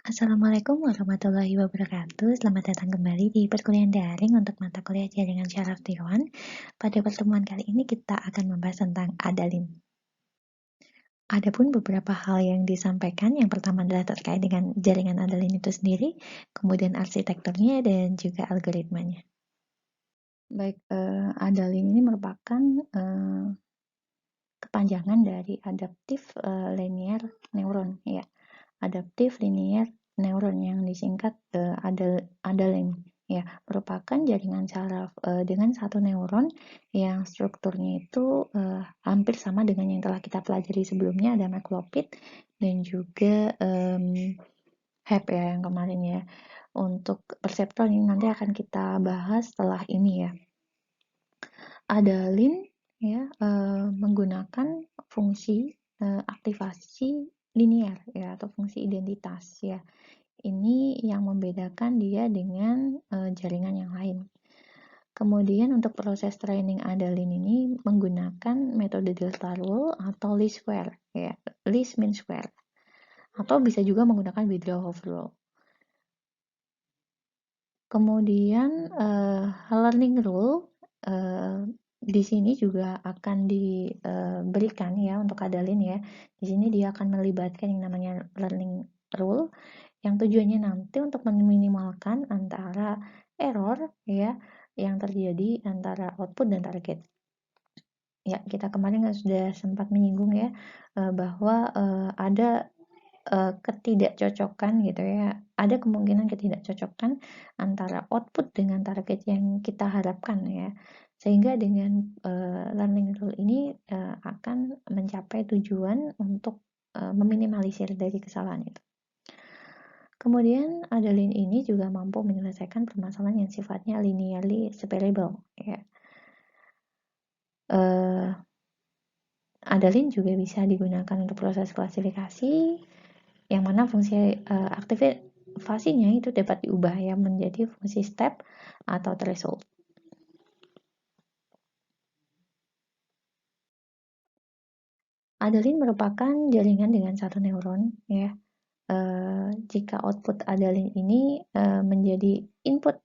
Assalamualaikum warahmatullahi wabarakatuh. Selamat datang kembali di perkuliahan daring untuk mata kuliah jaringan syaraf tiroan. Pada pertemuan kali ini kita akan membahas tentang adalin. Adapun beberapa hal yang disampaikan, yang pertama adalah terkait dengan jaringan adalin itu sendiri, kemudian arsitekturnya dan juga algoritmanya. Baik, adalin ini merupakan kepanjangan dari adaptif linear neuron, ya. Adaptif linear neuron yang disingkat adalin, ya, merupakan jaringan saraf dengan satu neuron yang strukturnya itu hampir sama dengan yang telah kita pelajari sebelumnya, ada McLaughlin dan juga HEP ya yang kemarin ya. Untuk perseptron ini nanti akan kita bahas setelah ini ya. Adalin ya menggunakan fungsi aktivasi linear ya atau fungsi identitas ya. Ini yang membedakan dia dengan jaringan yang lain. Kemudian untuk proses training adalin ini menggunakan metode delta rule atau least square ya, least mean square. Atau bisa juga menggunakan Woodrow rule. Kemudian learning rule di sini juga akan diberikan ya untuk adalin ya. Di sini dia akan melibatkan yang namanya learning rule yang tujuannya nanti untuk meminimalkan antara error ya yang terjadi antara output dan target. Ya, kita kemarin sudah sempat menyinggung ya bahwa ada ketidakcocokan gitu ya. Ada kemungkinan ketidakcocokan antara output dengan target yang kita harapkan ya. Sehingga dengan learning rule ini akan mencapai tujuan untuk meminimalisir dari kesalahan itu. Kemudian adalin ini juga mampu menyelesaikan permasalahan yang sifatnya linearly separable ya. Adalin juga bisa digunakan untuk proses klasifikasi yang mana fungsi aktivasinya itu dapat diubah ya menjadi fungsi step atau threshold. Adalin merupakan jaringan dengan satu neuron ya. Jika output adalin ini menjadi input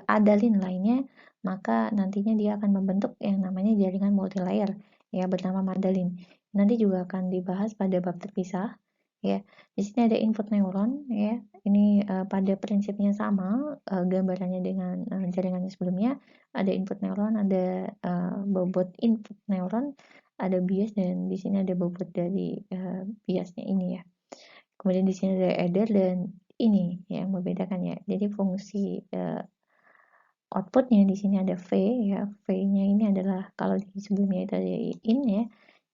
adalin lainnya, maka nantinya dia akan membentuk yang namanya jaringan multilayer ya bernama madalin. Nanti juga akan dibahas pada bab terpisah ya. Di sini ada input neuron ya. Ini pada prinsipnya sama gambarannya dengan jaringannya sebelumnya. Ada input neuron, ada bobot input neuron, ada bias dan di sini ada bobot dari biasnya ini ya. Kemudian di sini ada adder dan ini yang membedakan ya. Jadi fungsi outputnya di sini ada V ya. V-nya ini adalah kalau di sebelumnya itu ada in ya.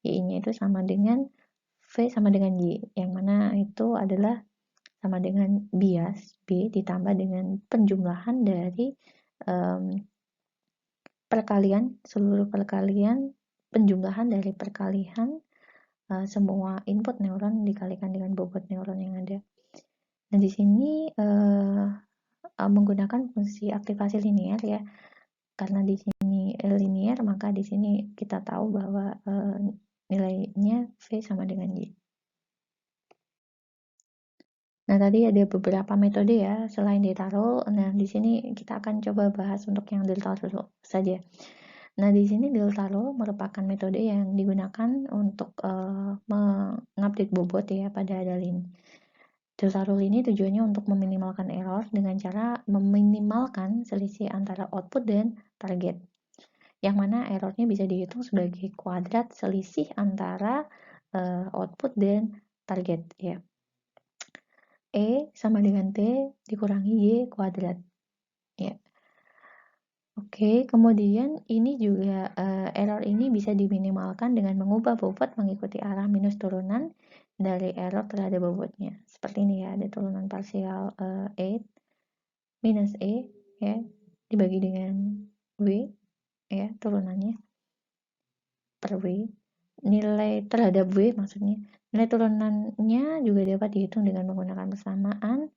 Y-nya itu sama dengan V sama dengan Y. Yang mana itu adalah sama dengan bias B ditambah dengan penjumlahan dari perkalian seluruh perkalian penjumlahan dari perkalian semua input neuron dikalikan dengan bobot neuron yang ada. Nah, di sini menggunakan fungsi aktivasi linear ya. Karena di sini linear, maka di sini kita tahu bahwa nilainya V sama dengan Y. Nah, tadi ada beberapa metode ya selain delta rule. Nah, di sini kita akan coba bahas untuk yang delta rule saja. Nah, di sini delta rule merupakan metode yang digunakan untuk mengupdate bobot ya pada adalin. Delta rule ini tujuannya untuk meminimalkan error dengan cara meminimalkan selisih antara output dan target. Yang mana errornya bisa dihitung sebagai kuadrat selisih antara output dan target ya. E sama dengan T dikurangi Y kuadrat ya. Oke, kemudian ini juga error ini bisa diminimalkan dengan mengubah bobot mengikuti arah minus turunan dari error terhadap bobotnya. Seperti ini ya, ada turunan parsial E minus E ya dibagi dengan W ya turunannya per W. Nilai terhadap W maksudnya. Nilai turunannya juga dapat dihitung dengan menggunakan persamaan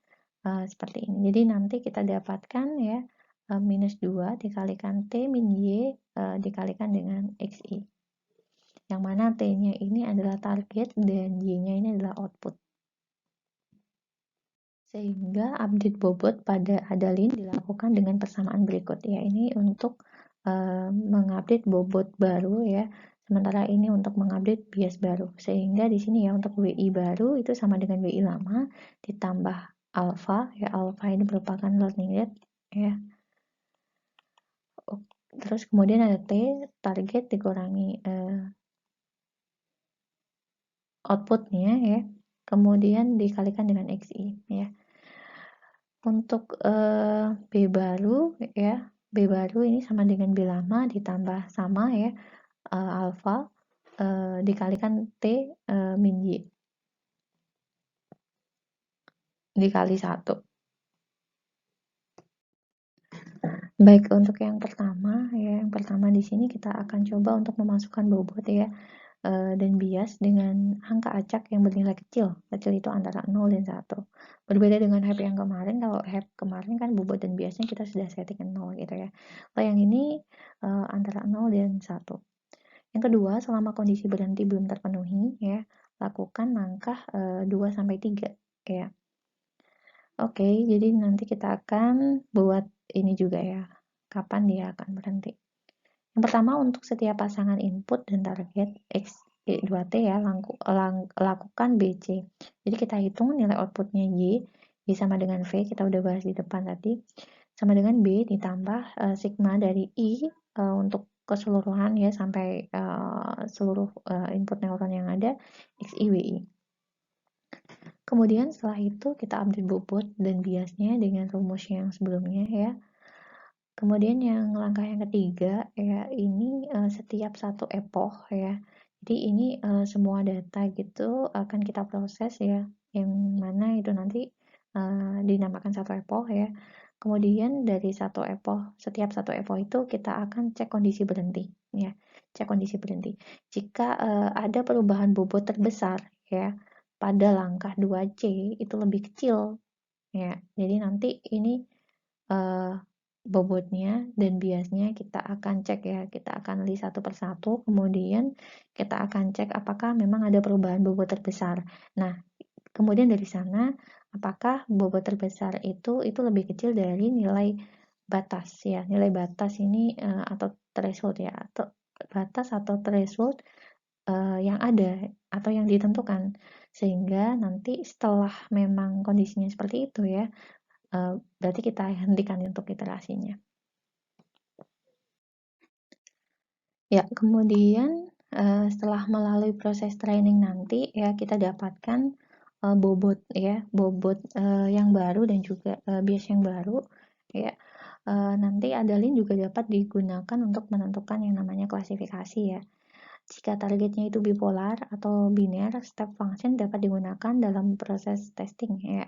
seperti ini. Jadi nanti kita dapatkan ya minus 2 dikalikan T min Y dikalikan dengan XI. Yang mana T-nya ini adalah target dan Y-nya ini adalah output. Sehingga update bobot pada adalin dilakukan dengan persamaan berikut ya. Ini untuk mengupdate bobot baru ya. Sementara ini untuk mengupdate bias baru. Sehingga di sini ya untuk WI baru itu sama dengan WI lama ditambah alpha ya. Alpha ini merupakan learning rate ya. Terus kemudian ada T, target dikurangi outputnya ya. Kemudian dikalikan dengan XI ya. Untuk B baru ya, B baru ini sama dengan B lama ditambah sama ya, alpha dikalikan T min Y dikali 1. Baik, untuk yang pertama ya, yang pertama di sini kita akan coba untuk memasukkan bobot ya dan bias dengan angka acak yang bernilai kecil. Kecil itu antara 0 dan 1. Berbeda dengan HEP yang kemarin, kalau HEP kemarin kan bobot dan biasnya kita sudah setting 0 gitu ya. Kalau yang ini antara 0 dan 1. Yang kedua, selama kondisi berhenti belum terpenuhi ya, lakukan langkah 2 sampai 3 ya. Oke, jadi nanti kita akan buat ini juga ya, kapan dia akan berhenti. Yang pertama, untuk setiap pasangan input dan target X, Y2T ya, lakukan BC. Jadi kita hitung nilai outputnya Y sama dengan V, kita udah bahas di depan tadi, sama dengan B ditambah sigma dari I untuk keseluruhan ya, sampai seluruh input neuron yang ada, XI, WI. Kemudian setelah itu kita update bobot dan biasnya dengan rumus yang sebelumnya ya. Kemudian yang langkah yang ketiga ya, ini setiap satu epoch ya. Jadi ini semua data gitu akan kita proses ya, yang mana itu nanti dinamakan satu epoch ya. Kemudian dari satu epoch, setiap satu epoch itu kita akan cek kondisi berhenti ya. Cek kondisi berhenti. Jika ada perubahan bobot terbesar ya, pada langkah 2C itu lebih kecil ya. Jadi nanti ini bobotnya dan biasnya kita akan cek ya, kita akan list satu persatu, kemudian kita akan cek apakah memang ada perubahan bobot terbesar. Nah, kemudian dari sana apakah bobot terbesar itu lebih kecil dari nilai batas ya. Nilai batas ini atau threshold ya, atau batas atau threshold yang ada atau yang ditentukan, sehingga nanti setelah memang kondisinya seperti itu ya, berarti kita hentikan untuk iterasinya. Ya, kemudian setelah melalui proses training nanti ya, kita dapatkan bobot ya, bobot yang baru dan juga bias yang baru ya. Nanti adalin juga dapat digunakan untuk menentukan yang namanya klasifikasi ya. Jika targetnya itu bipolar atau biner, step function dapat digunakan dalam proses testing ya.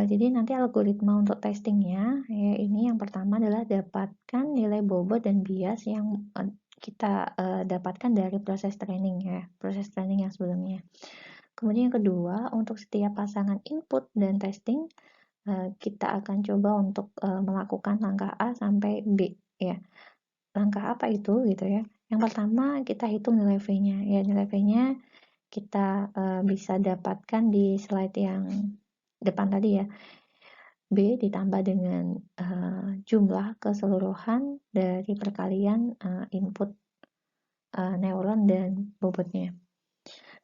Jadi nanti algoritma untuk testingnya ya, ini yang pertama adalah dapatkan nilai bobot dan bias yang kita dapatkan dari proses training ya, proses training yang sebelumnya. Kemudian yang kedua, untuk setiap pasangan input dan testing kita akan coba untuk melakukan langkah A sampai B ya. Langkah apa itu gitu ya? Yang pertama kita hitung nilai V-nya ya, nilai V-nya kita bisa dapatkan di slide yang depan tadi ya. B ditambah dengan jumlah keseluruhan dari perkalian input neuron dan bobotnya.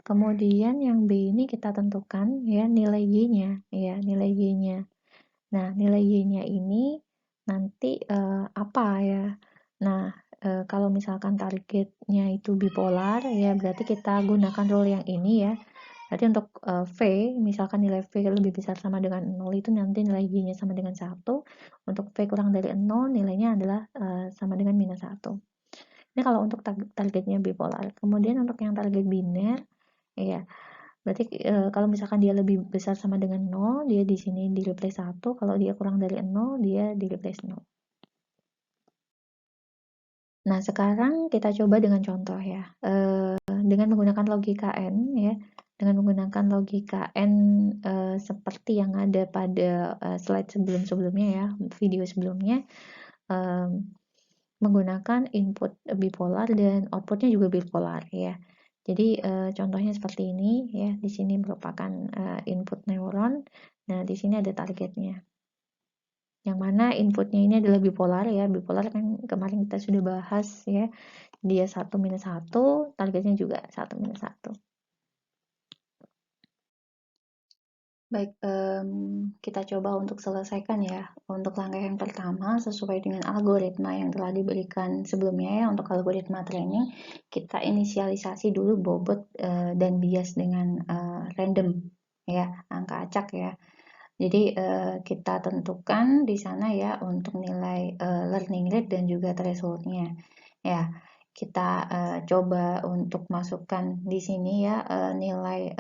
Kemudian yang B ini kita tentukan ya nilai Y-nya ya, nilai Y-nya. Nah, nilai Y-nya ini nanti apa ya? Nah, kalau misalkan targetnya itu bipolar ya, berarti kita gunakan rule yang ini ya. Berarti untuk V, misalkan nilai V lebih besar sama dengan 0 itu nanti nilai Y-nya sama dengan 1. Untuk V kurang dari 0 nilainya adalah sama dengan minus 1. Ini kalau untuk targetnya bipolar. Kemudian untuk yang target biner, ya berarti kalau misalkan dia lebih besar sama dengan 0, dia di sini di replace 1. Kalau dia kurang dari 0, dia di replace 0. Nah, sekarang kita coba dengan contoh ya. Dengan menggunakan logika N ya. Dengan menggunakan logika N seperti yang ada pada slide sebelum-sebelumnya ya, video sebelumnya, menggunakan input bipolar dan outputnya juga bipolar ya. Jadi contohnya seperti ini ya, di sini merupakan input neuron. Nah, di sini ada targetnya. Yang mana inputnya ini adalah bipolar ya. Bipolar kan kemarin kita sudah bahas ya. Dia 1-1, targetnya juga 1-1. Baik, kita coba untuk selesaikan ya. Untuk langkah yang pertama, sesuai dengan algoritma yang telah diberikan sebelumnya ya, untuk algoritma training, kita inisialisasi dulu bobot dan bias dengan random ya, angka acak ya. Jadi kita tentukan di sana ya untuk nilai learning rate dan juga thresholdnya. Ya, kita coba untuk masukkan di sini ya nilai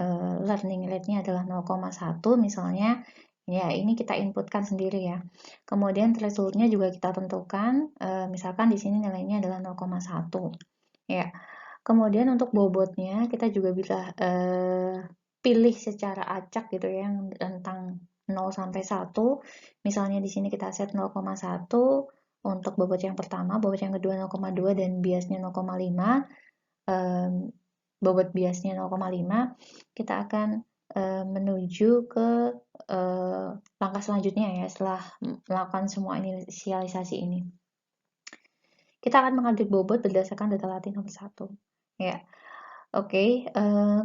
learning rate-nya adalah 0,1 misalnya. Ya, ini kita inputkan sendiri ya. Kemudian threshold-nya juga kita tentukan, misalkan di sini nilainya adalah 0,1. Ya. Kemudian untuk bobotnya kita juga bisa pilih secara acak gitu ya, yang tentang 0 sampai 1. Misalnya di sini kita set 0,1 untuk bobot yang pertama, bobot yang kedua 0,2 dan biasnya 0,5. Bobot biasnya 0,5, kita akan menuju ke langkah selanjutnya ya, setelah melakukan semua inisialisasi ini. Kita akan mengupdate bobot berdasarkan data latih nomor 1. Ya. Oke,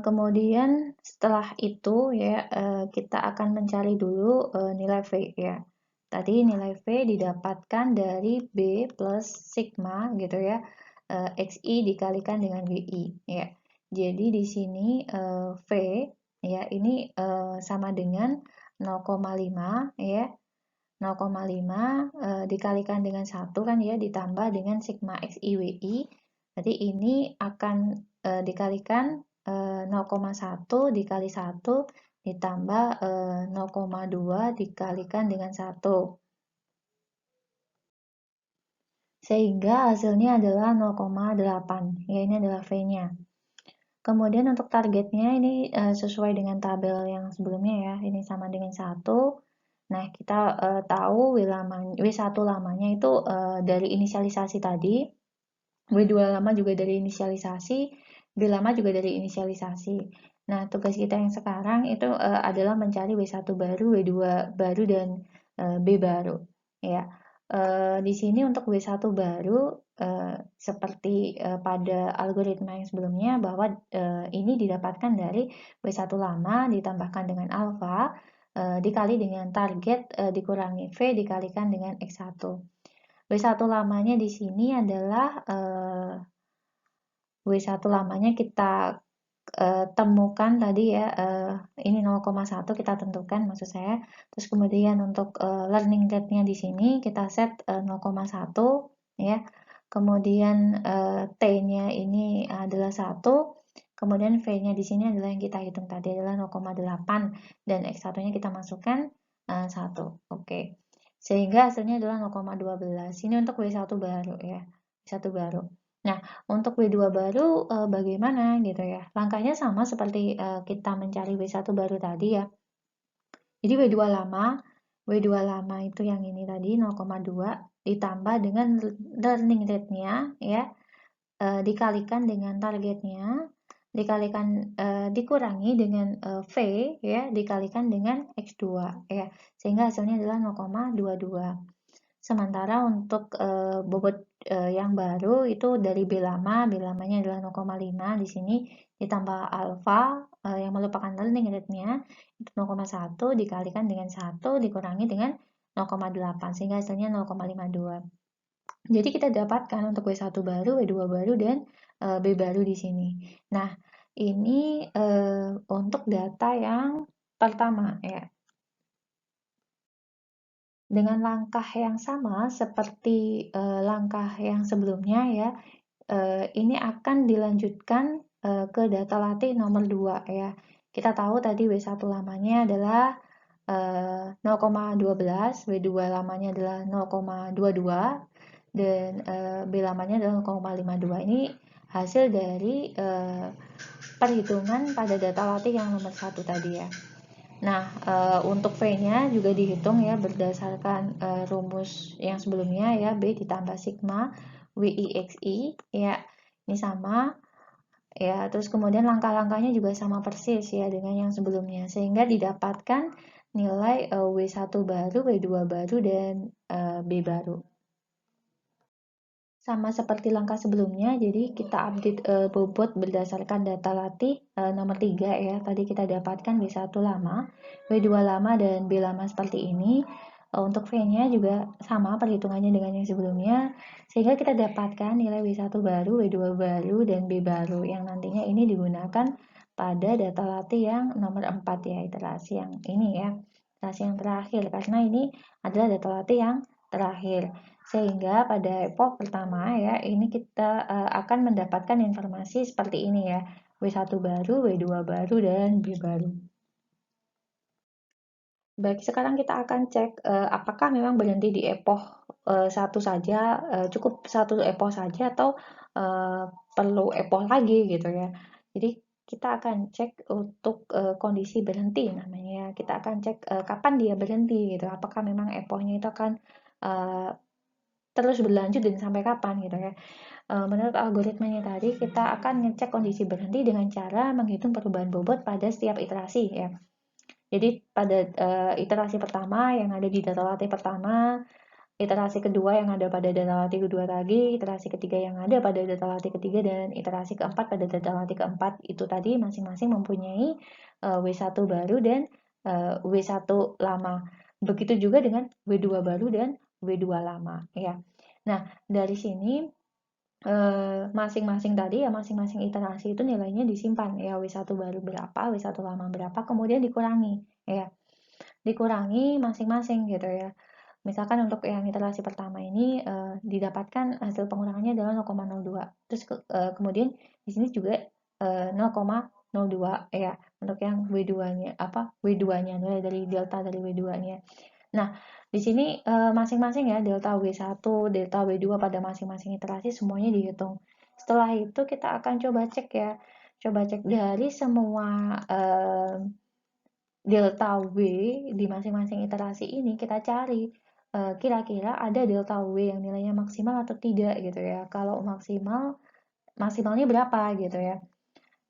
kemudian setelah itu ya kita akan mencari dulu nilai V ya. Tadi nilai V didapatkan dari B plus sigma gitu ya, XI dikalikan dengan WI ya. Jadi di sini V ya ini sama dengan 0,5 ya. 0,5 dikalikan dengan 1 kan ya, ditambah dengan sigma XI WI. Jadi ini akan dikalikan 0,1 dikali 1 ditambah 0,2 dikalikan dengan 1. Sehingga hasilnya adalah 0,8. Ya, ini adalah V-nya. Kemudian untuk targetnya ini sesuai dengan tabel yang sebelumnya ya. Ini sama dengan 1. Nah, kita tahu W1 lamanya itu dari inisialisasi tadi, W2 lama juga dari inisialisasi, B lama juga dari inisialisasi. Nah, tugas kita yang sekarang itu adalah mencari W1 baru, W2 baru, dan B baru. Ya, di sini untuk W1 baru, seperti pada algoritma yang sebelumnya, bahwa ini didapatkan dari W1 lama ditambahkan dengan alfa, dikali dengan target dikurangi V dikalikan dengan X1. W1 lamanya di sini adalah W1 lamanya kita temukan tadi ya, ini 0,1 kita tentukan maksud saya. Terus kemudian untuk learning rate-nya di sini kita set 0,1 ya. Kemudian T-nya ini adalah 1. Kemudian V-nya di sini adalah yang kita hitung tadi adalah 0,8 dan X1-nya kita masukkan 1. Oke. Sehingga hasilnya adalah 0,12. Ini untuk W1 baru ya. W1 baru. Nah, untuk W2 baru bagaimana gitu ya. Langkahnya sama seperti kita mencari W1 baru tadi ya. Jadi W2 lama itu yang ini tadi 0,2 ditambah dengan learning rate-nya ya. Dikalikan dengan targetnya, dikurangi dengan V ya, dikalikan dengan X2 ya. Sehingga hasilnya adalah 0,22. Sementara untuk bobot yang baru itu dari B lamanya adalah 0,5 di sini ditambah alfa yang merupakan learning rate-nya itu 0,1 dikalikan dengan 1 dikurangi dengan 0,8 sehingga hasilnya 0,52. Jadi kita dapatkan untuk W1 baru, W2 baru, dan B baru di sini. Nah, ini untuk data yang pertama ya. Dengan langkah yang sama seperti langkah yang sebelumnya ya, ini akan dilanjutkan ke data latih nomor 2 ya. Kita tahu tadi W1 lamanya adalah 0,12, W2 lamanya adalah 0,22, dan B lamanya adalah 0,52. Ini hasil dari perhitungan pada data latih yang nomor 1 tadi ya. Nah, untuk V-nya juga dihitung ya berdasarkan rumus yang sebelumnya ya, B ditambah sigma WIXI ya. Ini sama ya. Terus kemudian langkah-langkahnya juga sama persis ya dengan yang sebelumnya, sehingga didapatkan nilai W1 baru, W2 baru, dan B baru. Sama seperti langkah sebelumnya, jadi kita update bobot berdasarkan data latih nomor 3 ya. Tadi kita dapatkan W1 lama, W2 lama, dan B lama seperti ini. Untuk V-nya juga sama perhitungannya dengan yang sebelumnya, sehingga kita dapatkan nilai W1 baru, W2 baru, dan B baru, yang nantinya ini digunakan pada data latih yang nomor 4 ya, iterasi yang ini ya, iterasi yang terakhir, karena ini adalah data latih yang terakhir. Sehingga pada epoch pertama ya, ini kita akan mendapatkan informasi seperti ini ya. W1 baru, W2 baru, dan B baru. Baik, sekarang kita akan cek apakah memang berhenti di epoch satu saja, cukup satu epoch saja, atau perlu epoch lagi gitu ya. Jadi kita akan cek untuk kondisi berhenti namanya. Kita akan cek kapan dia berhenti gitu. Apakah memang epochnya itu akan uh, terus berlanjut dan sampai kapan gitu ya. Menurut algoritmanya tadi, kita akan ngecek kondisi berhenti dengan cara menghitung perubahan bobot pada setiap iterasi ya. Jadi pada iterasi pertama yang ada di data latih pertama, iterasi kedua yang ada pada data latih kedua tadi, iterasi ketiga yang ada pada data latih ketiga, dan iterasi keempat pada data latih keempat, itu tadi masing-masing mempunyai W1 baru dan W1 lama. Begitu juga dengan W2 baru dan W2 lama ya. Nah, dari sini masing-masing tadi ya, masing-masing iterasi itu nilainya disimpan ya, W1 baru berapa, W1 lama berapa, kemudian dikurangi ya, dikurangi masing-masing gitu ya. Misalkan untuk yang iterasi pertama ini didapatkan hasil pengurangannya adalah 0,02. Terus kemudian di sini juga 0,02 ya untuk yang W2-nya, W2-nya nilai dari delta dari W2-nya. Nah, di sini masing-masing ya, delta W1, delta W2 pada masing-masing iterasi semuanya dihitung. Setelah itu kita akan coba cek ya, coba cek dari semua delta W di masing-masing iterasi ini, kita cari kira-kira ada delta W yang nilainya maksimal atau tidak gitu ya. Kalau maksimal, maksimalnya berapa gitu ya.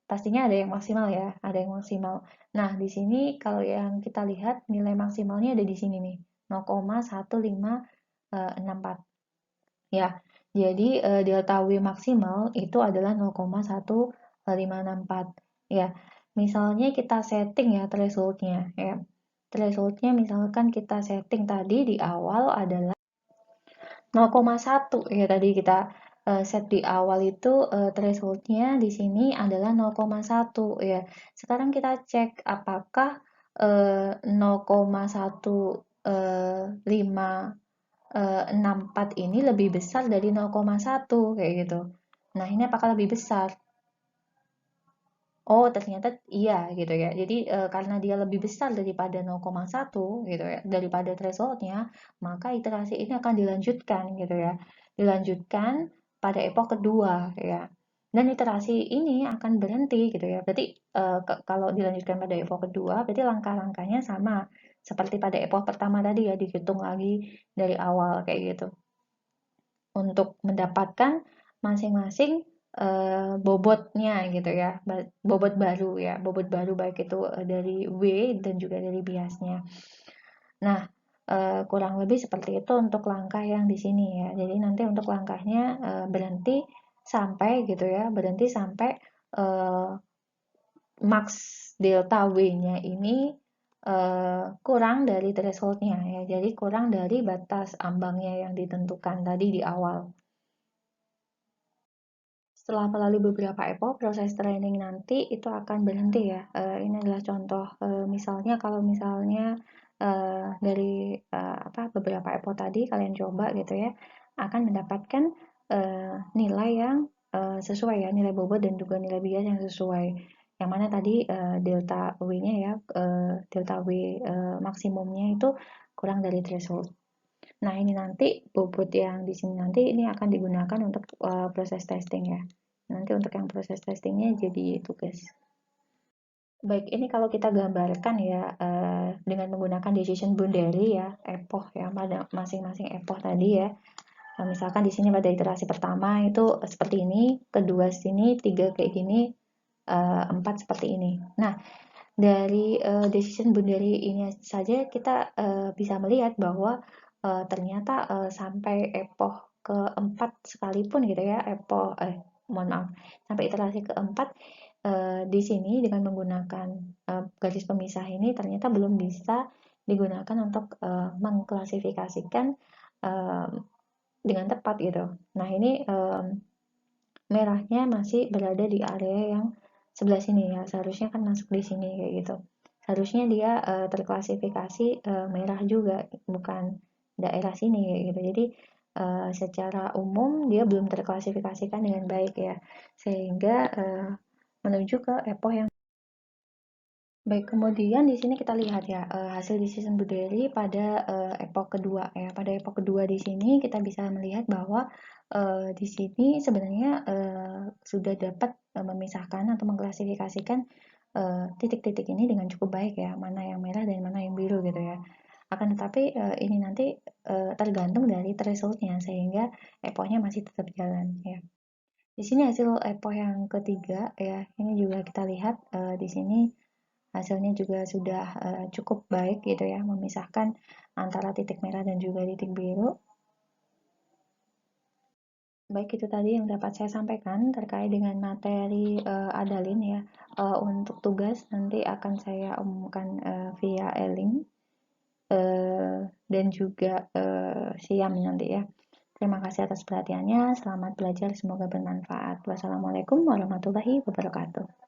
Pastinya ada yang maksimal ya, ada yang maksimal. Nah, di sini kalau yang kita lihat nilai maksimalnya ada di sini nih, 0,1564. Ya, jadi delta W maksimal itu adalah 0,1564. Ya, misalnya kita setting ya thresholdnya ya. Thresholdnya misalkan kita setting tadi di awal adalah 0,1 ya, tadi kita set di awal itu thresholdnya di sini adalah 0,1 ya. Sekarang kita cek apakah 0,1564 ini lebih besar dari 0,1 kayak gitu. Nah, ini apakah lebih besar? Oh, ternyata iya gitu ya. Jadi karena dia lebih besar daripada 0,1 gitu ya, daripada thresholdnya, maka iterasi ini akan dilanjutkan gitu ya. Dilanjutkan pada epoch kedua ya. Dan iterasi ini akan berhenti gitu ya. Berarti kalau dilanjutkan pada epoch kedua, berarti langkah-langkahnya sama seperti pada epoch pertama tadi ya, dihitung lagi dari awal kayak gitu. Untuk mendapatkan masing-masing bobotnya gitu ya, bobot baru ya, bobot baru baik itu dari W dan juga dari biasnya. Nah, kurang lebih seperti itu untuk langkah yang di sini ya. Jadi nanti untuk langkahnya berhenti sampai gitu ya, berhenti sampai max delta W-nya ini kurang dari thresholdnya ya. Jadi kurang dari batas ambangnya yang ditentukan tadi di awal. Setelah melalui beberapa epoch, proses training nanti itu akan berhenti ya. Ini adalah contoh, misalnya kalau misalnya dari beberapa epoch tadi kalian coba gitu ya, akan mendapatkan nilai yang sesuai ya, nilai bobot dan juga nilai bias yang sesuai. Yang mana tadi delta W-nya ya, delta W maksimumnya itu kurang dari threshold. Nah, ini nanti bobot yang di sini nanti ini akan digunakan untuk proses testing ya. Nanti untuk yang proses testingnya jadi tugas. Baik, ini kalau kita gambarkan ya dengan menggunakan decision boundary ya, epoch ya, pada masing-masing epoch tadi ya. Misalkan di sini pada iterasi pertama itu seperti ini, kedua sini, tiga kayak gini, empat seperti ini. Nah, dari decision boundary ini saja kita bisa melihat bahwa ternyata sampai epoch keempat sekalipun gitu ya, mohon maaf, sampai iterasi keempat di sini dengan menggunakan garis pemisah ini ternyata belum bisa digunakan untuk mengklasifikasikan eh, dengan tepat gitu. Nah ini merahnya masih berada di area yang sebelah sini ya, seharusnya kan masuk di sini kayak gitu. Seharusnya dia terklasifikasi merah juga, bukan daerah sini kayak gitu. Jadi secara umum dia belum terklasifikasikan dengan baik ya, sehingga menuju ke epoch yang baik. Kemudian di sini kita lihat ya hasil decision Buderi pada epoch kedua ya. Pada epoch kedua di sini kita bisa melihat bahwa di sini sebenarnya sudah dapat memisahkan atau mengklasifikasikan titik-titik ini dengan cukup baik ya, mana yang merah dan mana yang biru gitu ya. Akan tetapi ini nanti tergantung dari thresholdnya, sehingga epochnya masih tetap jalan ya. Di sini hasil epoch yang ketiga ya, ini juga kita lihat di sini hasilnya juga sudah cukup baik gitu ya, memisahkan antara titik merah dan juga titik biru. Baik, itu tadi yang dapat saya sampaikan terkait dengan materi Adalin ya. Untuk tugas nanti akan saya umumkan via e-link dan juga Siam nanti ya. Terima kasih atas perhatiannya. Selamat belajar, semoga bermanfaat. Wassalamualaikum warahmatullahi wabarakatuh.